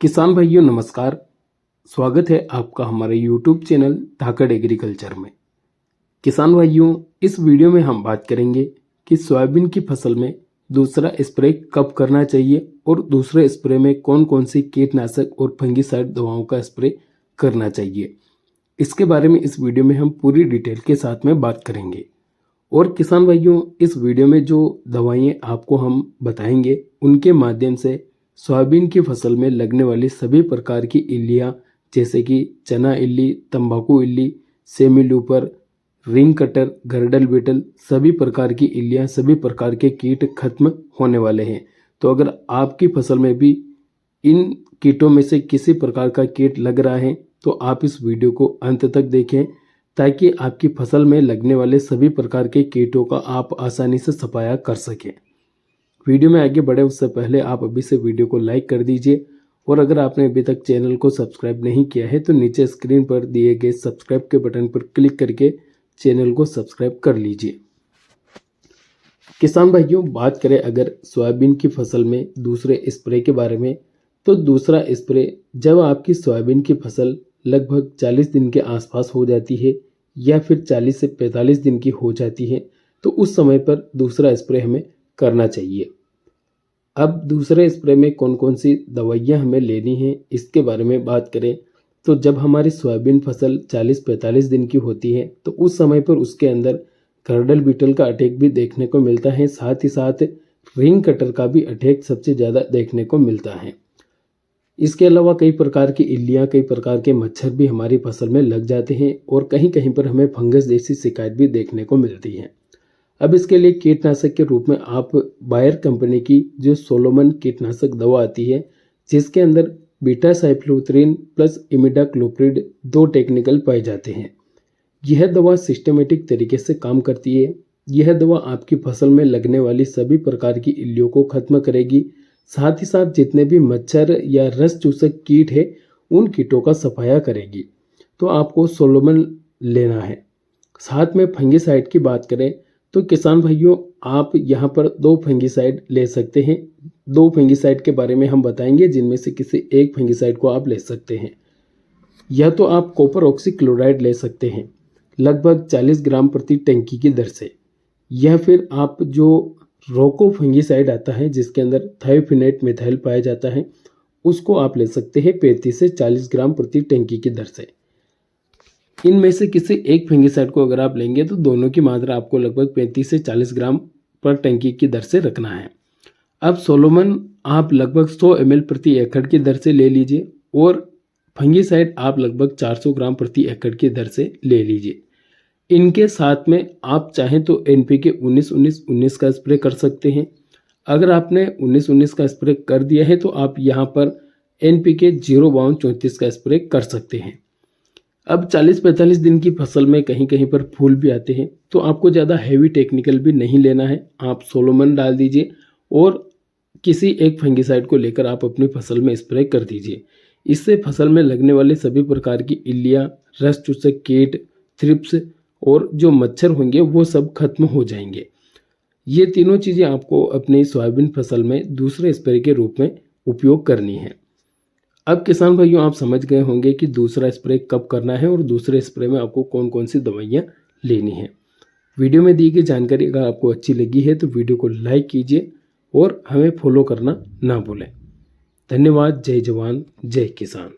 किसान भाइयों नमस्कार। स्वागत है आपका हमारे YouTube चैनल धाकड़ एग्रीकल्चर में। किसान भाइयों, इस वीडियो में हम बात करेंगे कि सोयाबीन की फसल में दूसरा स्प्रे कब करना चाहिए और दूसरे स्प्रे में कौन कौन सी कीटनाशक और फंगिसाइड दवाओं का स्प्रे करना चाहिए। इसके बारे में इस वीडियो में हम पूरी डिटेल के साथ में बात करेंगे। और किसान भाइयों, इस वीडियो में जो दवाएं आपको हम बताएंगे उनके माध्यम से सोयाबीन की फसल में लगने वाली सभी प्रकार की इल्लियाँ जैसे कि चना इल्ली, तंबाकू इल्ली, semi looper, ring cutter, girdle beetle, सभी प्रकार की इल्लियाँ, सभी प्रकार के कीट खत्म होने वाले हैं। तो अगर आपकी फसल में भी इन कीटों में से किसी प्रकार का कीट लग रहा है तो आप इस वीडियो को अंत तक देखें ताकि आपकी फसल में लगने वाले सभी प्रकार के कीटों का आप आसानी से सफाया कर सकें। वीडियो में आगे बढ़े उससे पहले आप अभी से वीडियो को लाइक कर दीजिए और अगर आपने अभी तक चैनल को सब्सक्राइब नहीं किया है तो नीचे स्क्रीन पर दिए गए सब्सक्राइब के बटन पर क्लिक करके चैनल को सब्सक्राइब कर लीजिए। किसान भाइयों, बात करें अगर सोयाबीन की फसल में दूसरे स्प्रे के बारे में, तो दूसरा स्प्रे जब आपकी सोयाबीन की फसल लगभग 40 दिन के आसपास हो जाती है या फिर 40 से 45 दिन की हो जाती है तो उस समय पर दूसरा स्प्रे हमें करना चाहिए। अब दूसरे स्प्रे में कौन कौन सी दवाइयाँ हमें लेनी है इसके बारे में बात करें तो जब हमारी सोयाबीन फसल 40-45 दिन की होती है तो उस समय पर उसके अंदर गर्डल बीटल का अटैक भी देखने को मिलता है, साथ ही साथ रिंग कटर का भी अटैक सबसे ज़्यादा देखने को मिलता है। इसके अलावा कई प्रकार की इल्लियाँ, कई प्रकार के मच्छर भी हमारी फसल में लग जाते हैं और कहीं कहीं पर हमें फंगस जैसी शिकायत भी देखने को मिलती है। अब इसके लिए कीटनाशक के रूप में आप बायर कंपनी की जो सोलोमन कीटनाशक दवा आती है जिसके अंदर बीटा साइक्लोथ्रिन प्लस इमिडाक्लोप्रिड 2 टेक्निकल पाए जाते हैं। यह दवा सिस्टमेटिक तरीके से काम करती है। यह दवा आपकी फसल में लगने वाली सभी प्रकार की इल्लियों को खत्म करेगी, साथ ही साथ जितने भी मच्छर या रस चूसक कीट है उन कीटों का सफाया करेगी। तो आपको सोलोमन लेना है। साथ में फंगिसाइड की बात करें तो किसान भाइयों, आप यहाँ पर 2 फंगिसाइड ले सकते हैं। 2 फंगिसाइड के बारे में हम बताएंगे जिनमें से किसी एक फंगिसाइड को आप ले सकते हैं। या तो आप कॉपर ऑक्सीक्लोराइड ले सकते हैं लगभग 40 ग्राम प्रति टंकी की दर से, या फिर आप जो रोको फंगिसाइड आता है जिसके अंदर थायोफिनेट मिथाइल पाया जाता है उसको आप ले सकते हैं 35 से 40 ग्राम प्रति टंकी की दर से। इनमें से किसी एक फंगिसाइड को अगर आप लेंगे तो दोनों की मात्रा आपको लगभग 35 से 40 ग्राम पर टंकी की दर से रखना है। अब सोलोमन आप लगभग 100 ml प्रति एकड़ की दर से ले लीजिए और फंगिसाइड आप लगभग 400 ग्राम प्रति एकड़ की दर से ले लीजिए। इनके साथ में आप चाहें तो NPK 19-19-19 का स्प्रे कर सकते हैं। अगर आपने 19-19 का स्प्रे कर दिया है तो आप यहाँ पर NPK 0-32-34 का स्प्रे कर सकते हैं। अब 40-45 दिन की फसल में कहीं कहीं पर फूल भी आते हैं तो आपको ज़्यादा हैवी टेक्निकल भी नहीं लेना है। आप सोलोमन डाल दीजिए और किसी एक फंगिसाइड को लेकर आप अपनी फसल में स्प्रे कर दीजिए। इससे फसल में लगने वाले सभी प्रकार की इल्लियाँ, रस चूसक कीट, थ्रिप्स और जो मच्छर होंगे वो सब खत्म हो जाएंगे। ये तीनों चीज़ें आपको अपनी सोयाबीन फसल में दूसरे स्प्रे के रूप में उपयोग करनी है। अब किसान भाइयों, आप समझ गए होंगे कि दूसरा स्प्रे कब करना है और दूसरे स्प्रे में आपको कौन कौन सी दवाइयाँ लेनी है। वीडियो में दी गई जानकारी अगर आपको अच्छी लगी है तो वीडियो को लाइक कीजिए और हमें फॉलो करना ना भूलें। धन्यवाद। जय जवान, जय किसान।